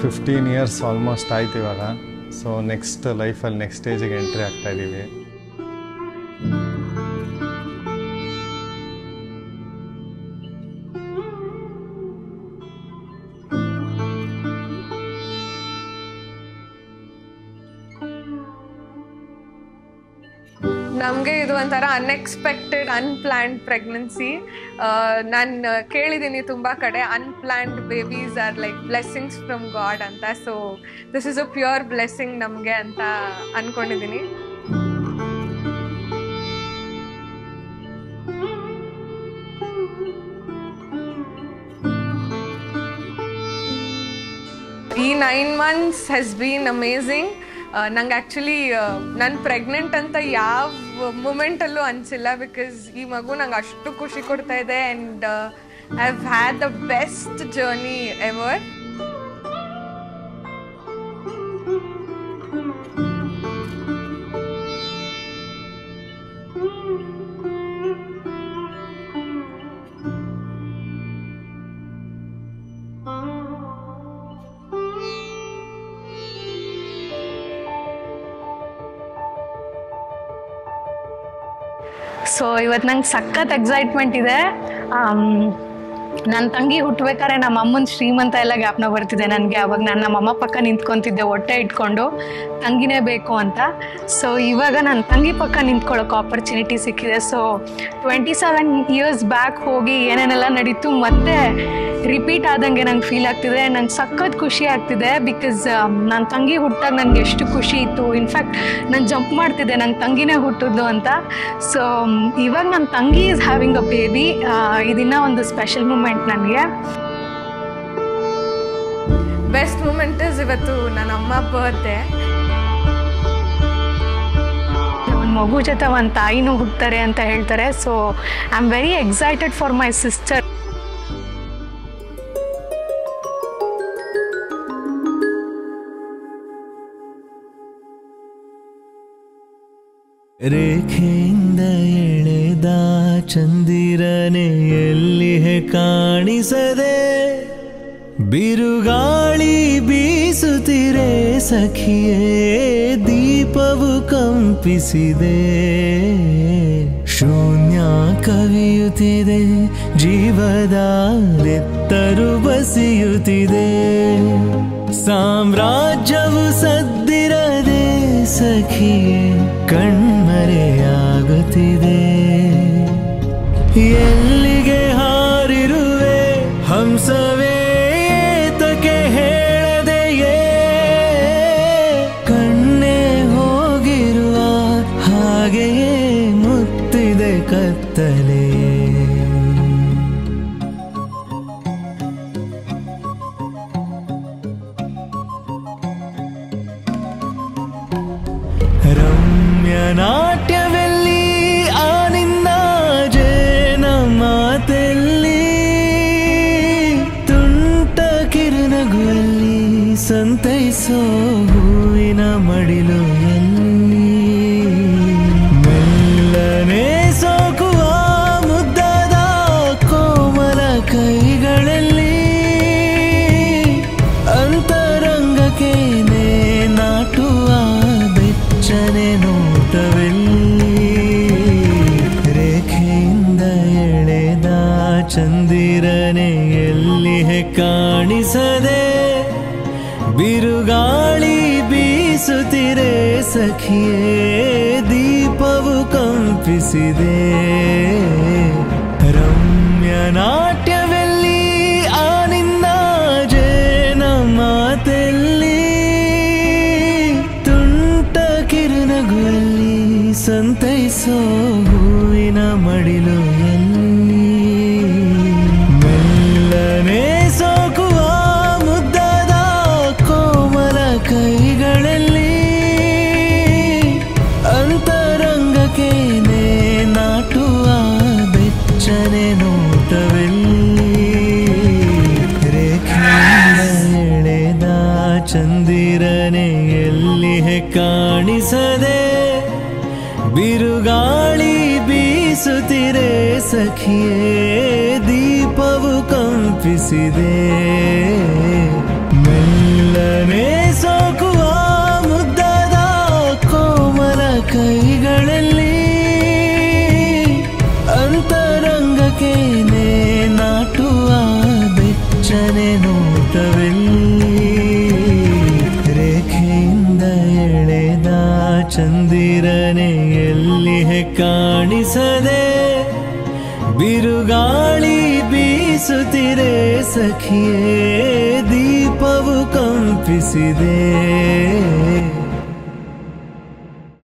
15 years almost ಆಯ್ತು ಇವಾಗ. So next ಲೈಫಲ್ಲಿ ನೆಕ್ಸ್ಟ್ ಸ್ಟೇಜಿಗೆ ಎಂಟ್ರಿ ಆಗ್ತಾ ಇದ್ದೀವಿ. ನಮಗೆ ಇದು ಒಂಥರ ಅನ್ಎಕ್ಸ್ಪೆಕ್ಟೆಡ್ ಅನ್ಪ್ಲ್ಯಾನ್ಡ್ ಪ್ರೆಗ್ನೆನ್ಸಿ. ನಾನು ಕೇಳಿದ್ದೀನಿ ತುಂಬ ಕಡೆ unplanned babies are like blessings from God ಅಂತ. So this is a pure blessing ನಮಗೆ ಅಂತ ಅಂದ್ಕೊಂಡಿದ್ದೀನಿ. ಈ 9 months ಹ್ಯಾಸ್ ಬೀನ್ ಅಮೇಝಿಂಗ್. ನಂಗೆ ಆ್ಯಕ್ಚುಲಿ ನಾನು ಪ್ರೆಗ್ನೆಂಟ್ ಅಂತ ಯಾವ ಮೂಮೆಂಟಲ್ಲೂ ಅನಿಸಿಲ್ಲ, ಬಿಕಾಸ್ ಈ ಮಗು ನಂಗೆ ಅಷ್ಟು ಖುಷಿ ಕೊಡ್ತಾ ಇದೆ and I have had the best journey ever. So ಇವತ್ತು ನಂಗೆ ಸಖತ್ ಎಕ್ಸೈಟ್ಮೆಂಟ್ ಇದೆ. ನನ್ನ ತಂಗಿ ಹುಟ್ಟಬೇಕಾದ್ರೆ ನಮ್ಮ ಅಮ್ಮನ ಶ್ರೀಮಂತ ಎಲ್ಲ ಜ್ಞಾಪನ ಬರ್ತಿದೆ ನನಗೆ. ಅವಾಗ ನಾನು ನಮ್ಮ ಅಮ್ಮ ಪಕ್ಕ ನಿಂತ್ಕೊತಿದ್ದೆ ಹೊಟ್ಟೆ ಇಟ್ಕೊಂಡು, ತಂಗಿನೇ ಬೇಕು ಅಂತ. ಸೊ ಇವಾಗ ನನ್ನ ತಂಗಿ ಪಕ್ಕ ನಿಂತ್ಕೊಳ್ಳೋಕೆ ಆಪರ್ಚುನಿಟಿ ಸಿಕ್ಕಿದೆ. ಸೊ 27 years ಬ್ಯಾಕ್ ಹೋಗಿ ಏನೇನೆಲ್ಲ ನಡೀತು ಮತ್ತೆ ರಿಪೀಟ್ ಆದಂಗೆ ನಂಗೆ ಫೀಲ್ ಆಗ್ತಿದೆ. ನಂಗೆ ಸಖತ್ ಖುಷಿ ಆಗ್ತಿದೆ, ಬಿಕಾಸ್ ನನ್ನ ತಂಗಿ ಹುಟ್ಟಾಗ ನನಗೆ ಎಷ್ಟು ಖುಷಿ ಇತ್ತು. ಇನ್ಫ್ಯಾಕ್ಟ್ ನಾನು ಜಂಪ್ ಮಾಡ್ತಿದ್ದೆ ನನ್ನ ತಂಗಿನೇ ಹುಟ್ಟಿದ್ಲು ಅಂತ. ಸೊ ಇವಾಗ ನನ್ನ ತಂಗಿ ಈಸ್ ಹ್ಯಾವಿಂಗ್ ಅ ಬೇಬಿ. ಇದನ್ನ ಒಂದು ಸ್ಪೆಷಲ್ ಮೂಮೆಂಟ್ ನನಗೆ. ಬೆಸ್ಟ್ ಮೂಮೆಂಟ್ ಇಸ್ ಇವತ್ತು ನನ್ನ ಅಮ್ಮ ಬರ್ತ್ಡೇ. ಒಂದು ಮಗು ಜೊತೆ ಒಂದು ತಾಯಿನೂ ಹುಡ್ತಾರೆ ಅಂತ ಹೇಳ್ತಾರೆ. So I am very excited for my sister. ರೇಖೆಯಿಂದ ಎಳೆದ ಚಂದಿರನೆ ಎಲ್ಲಿಹೆ ಕಾಣಿಸದೆ, ಬಿರುಗಾಳಿ ಬೀಸುತ್ತಿರೆ ಸಖಿಯೇ ದೀಪವು ಕಂಪಿಸಿದೆ. ಶೂನ್ಯ ಕವಿಯುತ್ತಿದೆ, ಜೀವದ ನೆತ್ತರು ಬಸಿಯುತ್ತಿದೆ. ಸಾಮ್ರಾಜ್ಯವು ಸದ್ದಿರದೆ ಸಖಿಯೇ ಕಣ್ಮರೆಯಾಗುತ್ತಿದೆ. ಎಲ್ಲಿಗೆ ಹಾರಿರುವೆ ಹಂಸವೇ ಏತಕ್ಕೆ ಹೇಳದೆಯೇ, ಕಣ್ಣೇ ಹೋಗಿರುವ ಹಾಗೆಯೇ ಮುತ್ತಿದೆ ಕತ್ತಲೆ. ರಮ್ಯ ನಾಟ್ಯವೆಲ್ಲಿ ಆ ನಿನ್ನ ಜೇನ ಮಾತೆಲ್ಲಿ, ತುಂಟ ಕಿರುನಗುವಲ್ಲಿ ಸಂತೈಸೋ ಹೂವಿನ ಮಡಿಲು ಎಲ್ಲಿ, ಮೆಲ್ಲನೆ ಸೋಕುವ ಮುದ್ದಾದ ಕೋಮಲ ಕೈಗಳಲ್ಲಿ, ಅಂತರಂಗಕ್ಕೆ ನಾಟುವ ಬೆಚ್ಚನೆ ನೋಟವೆಲ್ಲಿ. ರೇಖೆಯಿಂದ ಎಳೆದ ಚಂದಿರನೆ ಎಲ್ಲಿಹೆ ಕಾಣಿಸದೆ, ಬಿರುಗಾಳಿ ಬೀಸುತ್ತಿರೆ ಸಖಿಯೇ ದೀಪವು ಕಂಪಿಸಿದೆ. ರಮ್ಯ ನಾಟ್ಯವೆಲ್ಲಿ ಆ ನಿನ್ನ ಜೇನ ಮಾತೆಲ್ಲಿ, ತುಂಟ ಕಿರುನಗುವಲ್ಲಿ ಸಂತೈಸೋ ಹೂವಿನ ಮಡಿಲು ಎಲ್ಲಿ, ಮೆಲ್ಲನೆ ಸೋಕುವ ಮುದ್ದಾದ ಕೋಮಲ ಕೈಗಳಲ್ಲಿ, ಅಂತರಂಗಕ್ಕೆ ನಾಟುವ ಬೆಚ್ಚನೆ ನೋಟವೆಲ್ಲಿ. ರೇಖೆಯಿಂದ ಎಳೆದ ಚಂದಿರನೆ ಎಲ್ಲಿಹೆ ಕಾಣಿಸದೆ, ಬಿರುಗಾಳಿ ಬೀಸುತ್ತಿರೆ ಸಖಿಯೇ ದೀಪವು ಕಂಪಿಸಿದೆ. ಮೆಲ್ಲ ನೋಟವೆಲ್ಲಿ ರೇಖೆಯಿಂದ ಎಳೆದ ಚಂದಿರನೆ ಎಲ್ಲಿಯೇ ಕಾಣಿಸದೆ ಬಿರುಗಾಳಿ ಬೀಸುತ್ತಿರೆ ಸಖಿಯೇ ದೀಪವು ಕಂಪಿಸಿದೆ